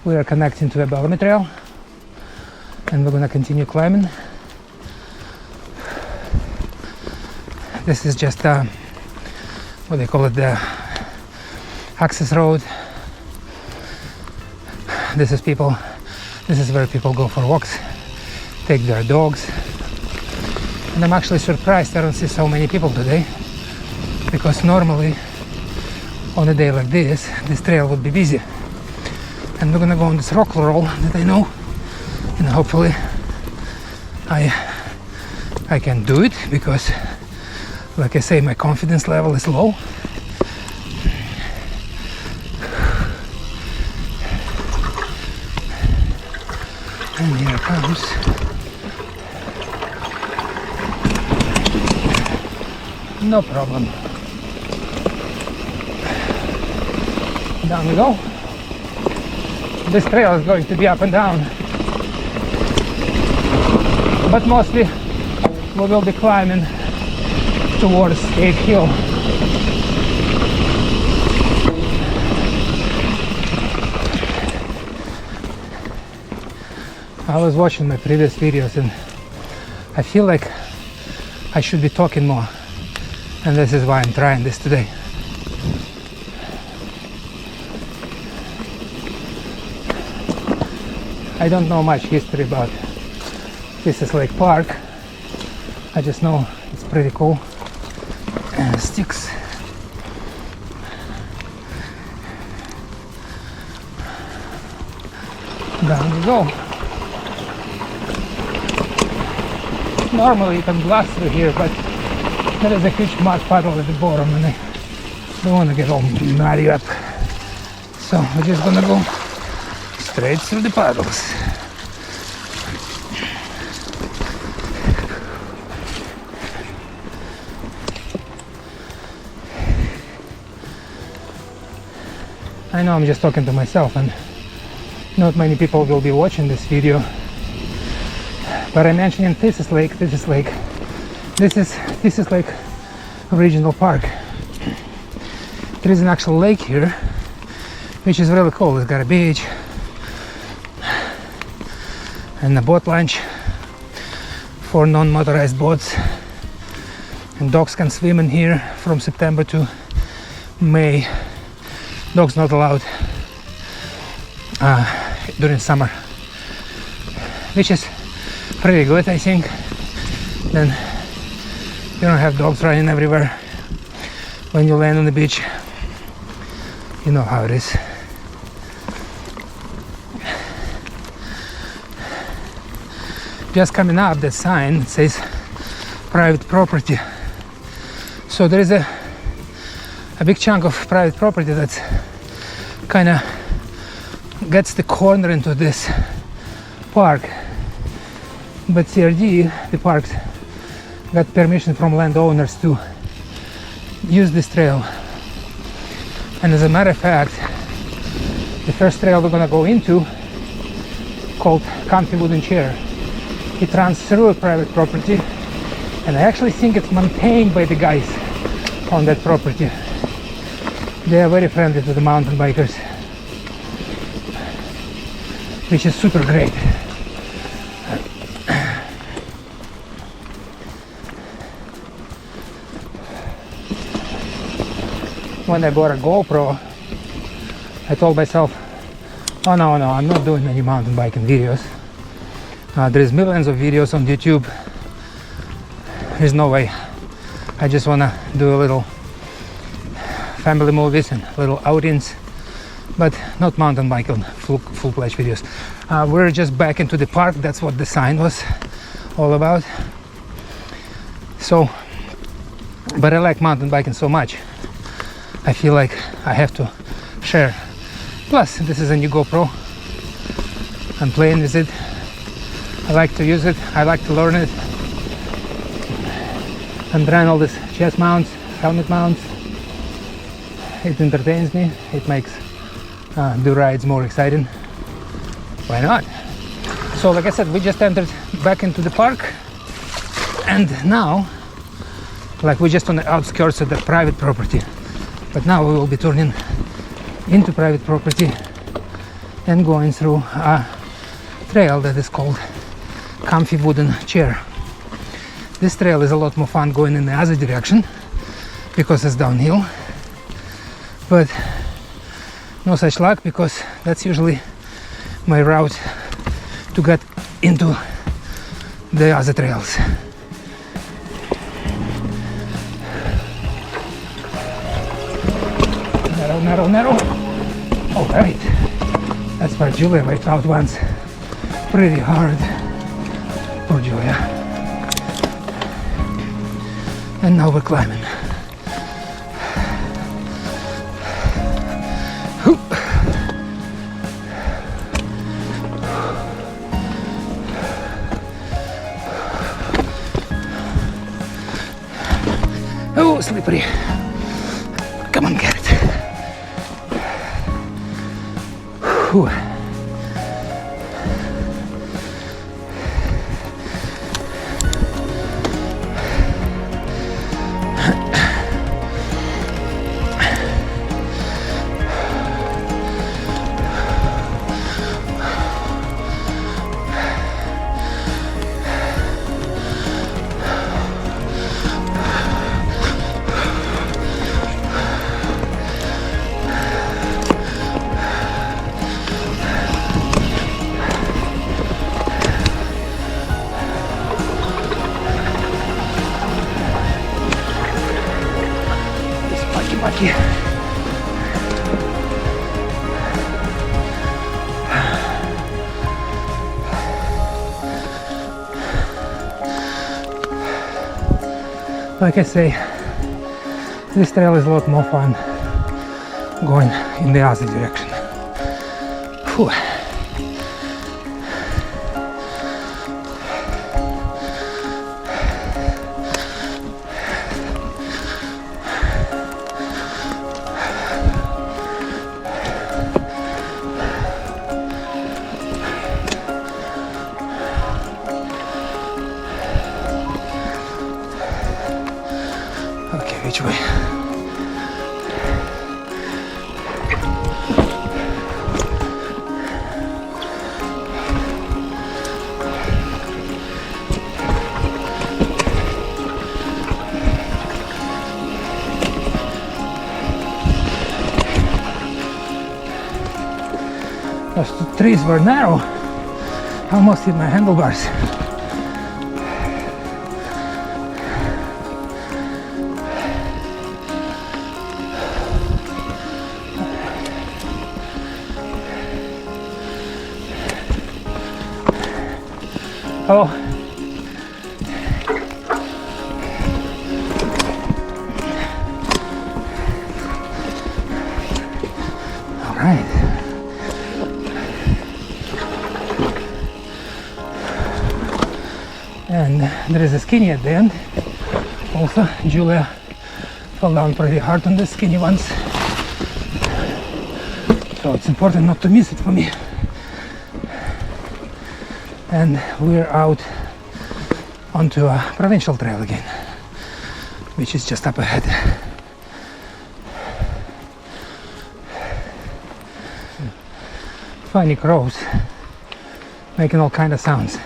We are connecting to a Bellamy Trail, and we're gonna continue climbing. This is just what they call it, the access road. This is where people go for walks, take their dogs. And I'm actually surprised I don't see so many people today, because normally on a day like this trail would be busy. And we're gonna go on this rock roll that I know, and hopefully I can do it, because like I say, my confidence level is low. And here it comes. No problem. Down we go. This trail is going to be up and down, but mostly we will be climbing towards Scafe Hill. I was watching my previous videos and I feel like I should be talking more, and this is why I'm trying this today. I don't know much history about Thetis Lake Park. I just know it's pretty cool. And sticks. Down we go. Normally you can blast through here, but there is a huge mud puddle at the bottom and I don't want to get all muddy up. So we're just gonna go straight through the puddles. I know I'm just talking to myself and not many people will be watching this video, but I'm mentioning Thetis Lake. This is Thetis Lake Regional Park. There is an actual lake here, which is really cool. It's got a beach and a boat launch for non-motorized boats, and dogs can swim in here from September to May. Dogs not allowed during summer, which is pretty good, I think. Then you don't have dogs running everywhere when you land on the beach. You know how it is. Just coming up, that sign says private property. So there is a big chunk of private property that's kind of gets the corner into this park. But CRD, the parks, got permission from landowners to use this trail. And as a matter of fact, the first trail we're gonna go into, called Comfy Wooden Chair, it runs through a private property, and I actually think it's maintained by the guys on that property. They are very friendly to the mountain bikers, which is super great. When I bought a GoPro, I told myself, oh no, I'm not doing any mountain biking videos. There's millions of videos on YouTube. There's no way. I just wanna do a little family movies and little outings, but not mountain biking full-fledged videos. We're just back into the park. That's what the sign was all about. So, but I like mountain biking so much, I feel like I have to share. Plus, this is a new GoPro. I'm playing with it. I like to use it. I like to learn it. And trying all these chest mounts, helmet mounts. It entertains me. It makes the rides more exciting. Why not? So, like I said, we just entered back into the park, and now, like, we're just on the outskirts of the private property. But now we will be turning into private property and going through a trail that is called Comfy Wooden Chair. This trail is a lot more fun going in the other direction because it's downhill, but no such luck because that's usually my route to get into the other trails. Narrow, narrow. All right. That's where Julia wiped out once. Pretty hard. Poor Julia. And now we're climbing. Oh, slippery. Come on, get it. Whew. Lucky. Like I say, this trail is a lot more fun going in the other direction. Whew. Okay, which way? Those trees were narrow. I almost hit my handlebars. Oh. All right. And there is a skinny at the end. Also, Julia fell down pretty hard on the skinny ones. So it's important not to miss it for me. And we're out onto a provincial trail again, which is just up ahead. Funny crows making all kind of sounds.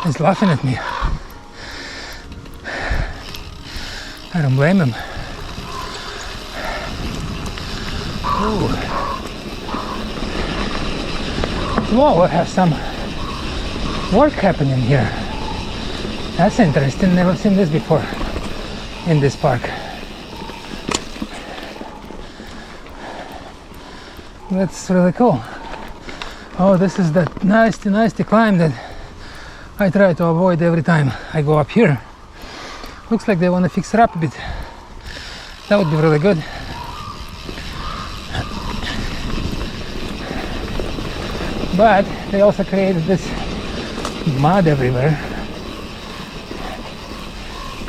He's laughing at me. I don't blame him. Ooh. Whoa, I have some work happening here. That's interesting, never seen this before in this park. That's really cool. Oh, this is that nasty climb that I try to avoid every time I go up here. Looks like they want to fix it up a bit. That would be really good. But they also created this mud everywhere.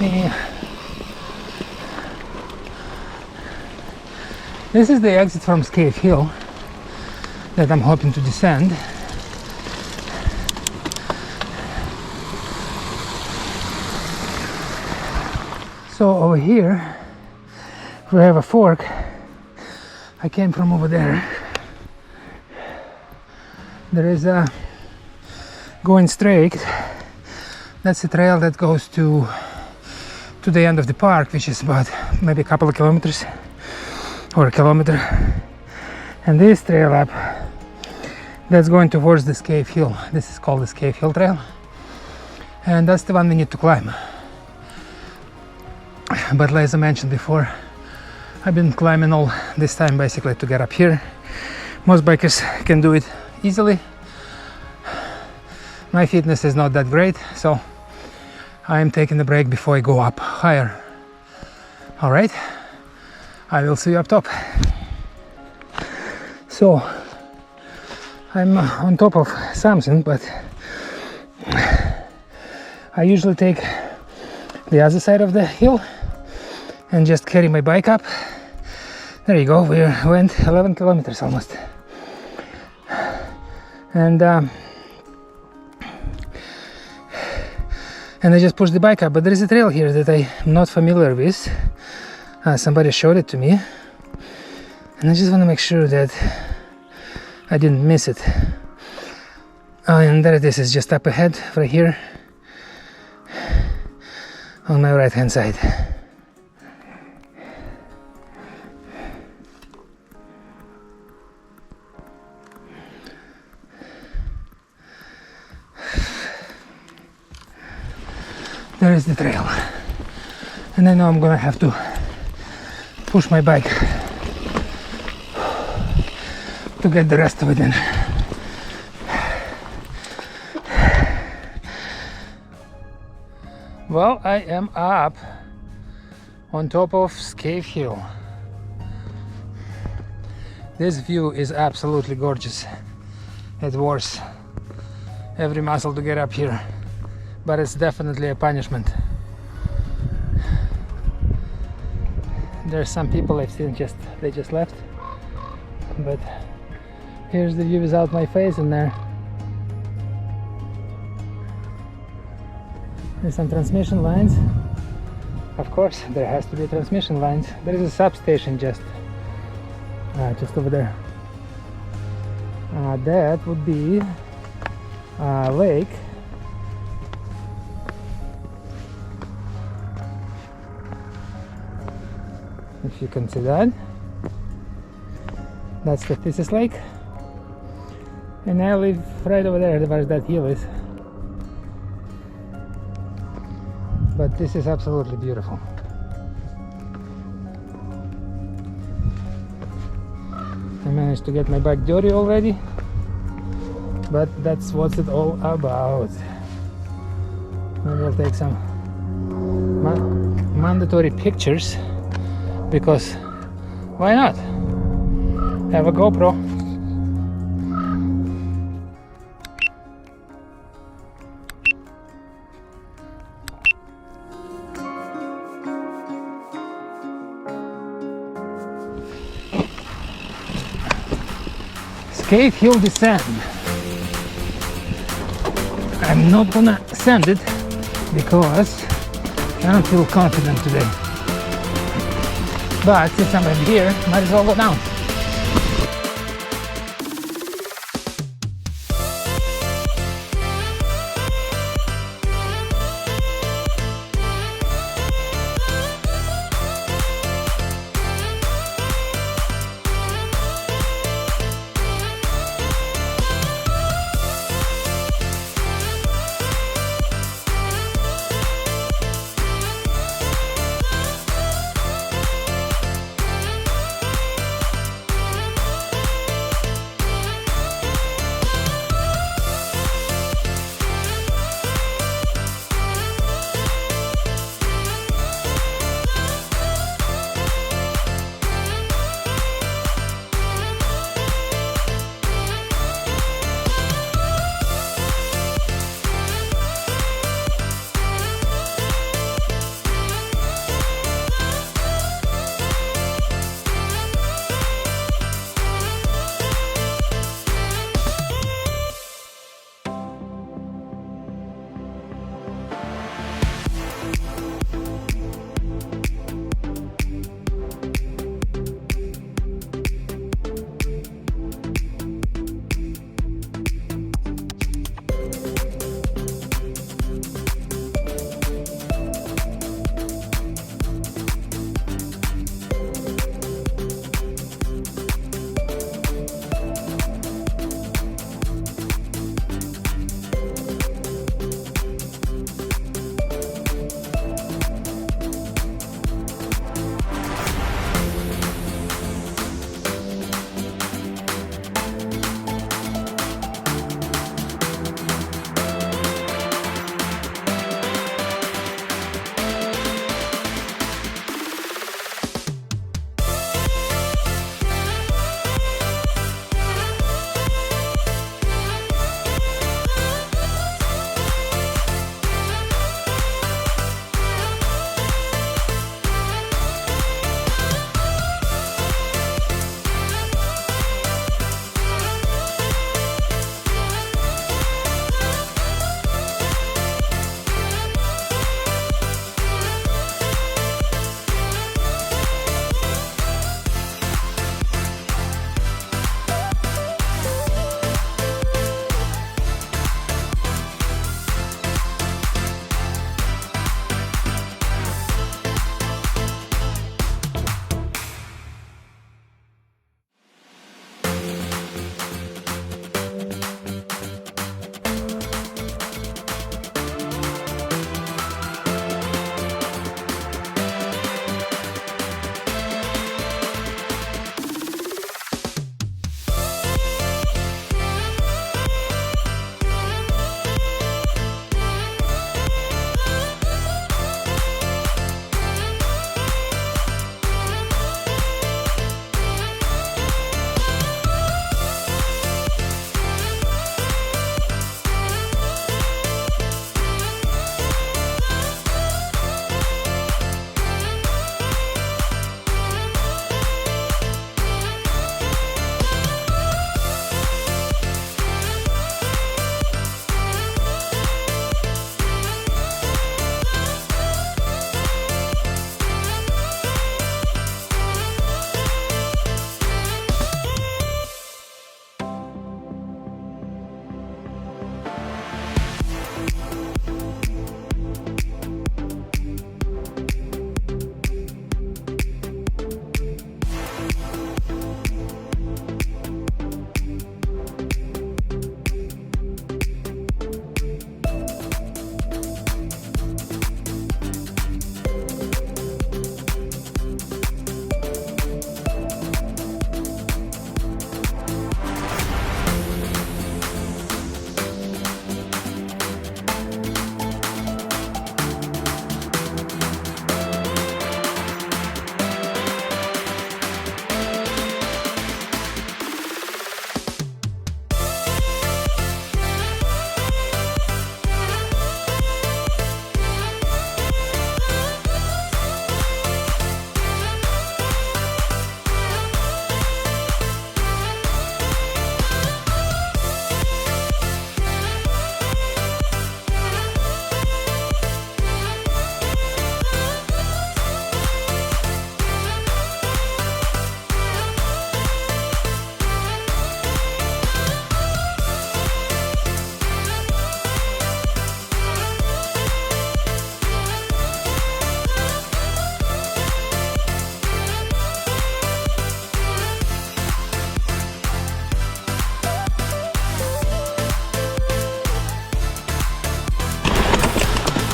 Yeah. This is the exit from Scafe Hill that I'm hoping to descend. So over here we have a fork. I came from over there. There is a going straight. That's the trail that goes to the end of the park, which is about maybe a couple of kilometers or a kilometer. And this trail up, that's going towards the Scafe Hill. This is called the Scafe Hill Trail, and that's the one we need to climb. But as I mentioned before, I've been climbing all this time basically to get up here. Most bikers can do it easily. My fitness is not that great, so I am taking a break before I go up higher. All right, I will see you up top. So I'm on top of something, but I usually take the other side of the hill and just carry my bike up. There you go, we went 11 kilometers almost. And I just pushed the bike up, but there is a trail here that I'm not familiar with. Somebody showed it to me, and I just want to make sure that I didn't miss it. And there it is, it's just up ahead, right here, on my right hand side. There is the trail, and I know I'm gonna have to push my bike to get the rest of it in. Well, I am up on top of Scafe Hill. This view is absolutely gorgeous. It was every muscle to get up here, but it's definitely a punishment. There's some people I've seen they just left, but here's the view without my face in there. There's some transmission lines. Of course, there has to be transmission lines. There is a substation just over there. That would be a lake. If you can see that. That's the Thetis Lake. And I live right over there where that hill is. But this is absolutely beautiful. I managed to get my bike dirty already, but that's what it's all about. Maybe I'll take some mandatory pictures, because why not? Have a GoPro. Scafe Hill descent. I'm not gonna send it because I don't feel confident today. But since I'm here, might as well go down.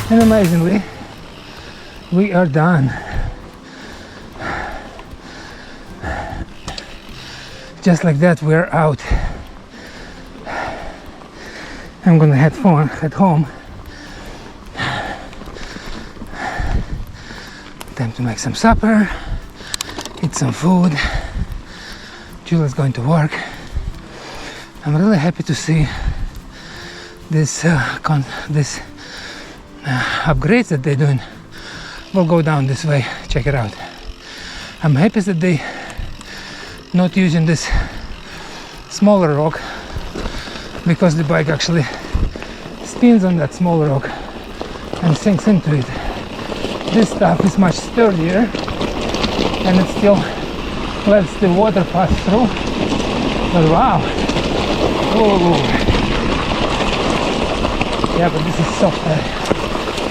And amazingly, we are done. Just like that, we're out. I'm gonna head home. Time to make some supper, eat some food. Julia's going to work. I'm really happy to see this upgrades that they're doing. We'll go down this way, check it out. I'm happy that they not using this smaller rock, because the bike actually spins on that smaller rock and sinks into it. This stuff is much sturdier and it still lets the water pass through. But wow! Oh. Yeah, but this is softer.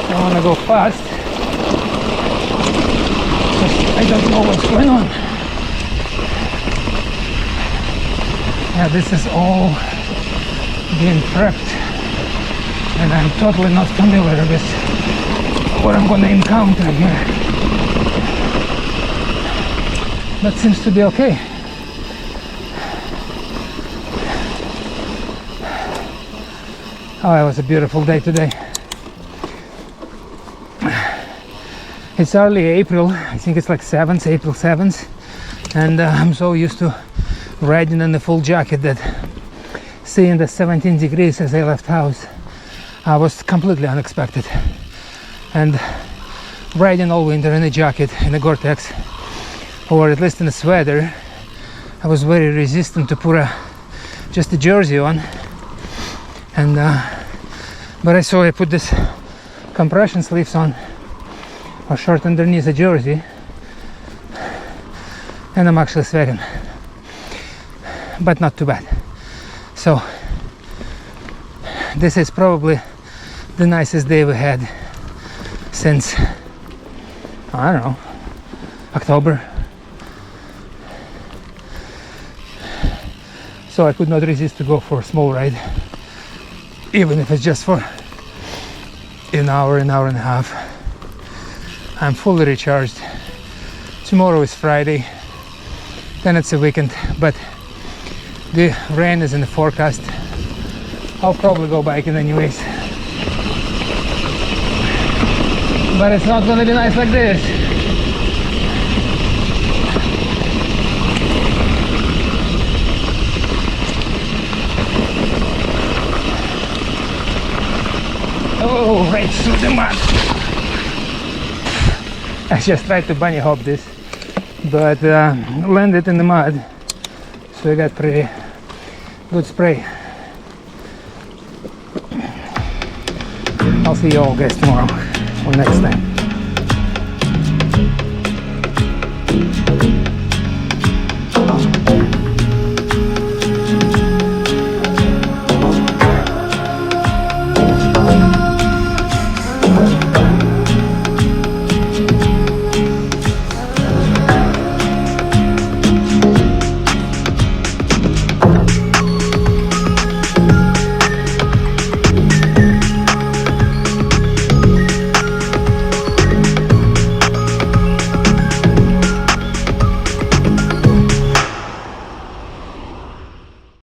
I want to go fast because I don't know what's going on. Yeah, this is all being prepped and I'm totally not familiar with what I'm going to encounter here. But seems to be okay. Oh, it was a beautiful day today. It's early April, I think it's like April 7th, and I'm so used to riding in the full jacket that seeing the 17 degrees as I left house was completely unexpected. And riding all winter in a jacket, in a Gore-Tex, or at least in the sweater, I was very resistant to put just a jersey on. And but I put this compression sleeves on, or short underneath the jersey, and I'm actually sweating, but not too bad. So this is probably the nicest day we had since, I don't know, October. So I could not resist to go for a small ride, even if it's just for an hour and a half. I'm fully recharged. Tomorrow is Friday, then it's a weekend, but the rain is in the forecast. I'll probably go biking anyways, but it's not gonna be nice like this. Oh, right through the mud. I just tried to bunny hop this, but landed in the mud, so I got pretty good spray. I'll see you all guys tomorrow or next time.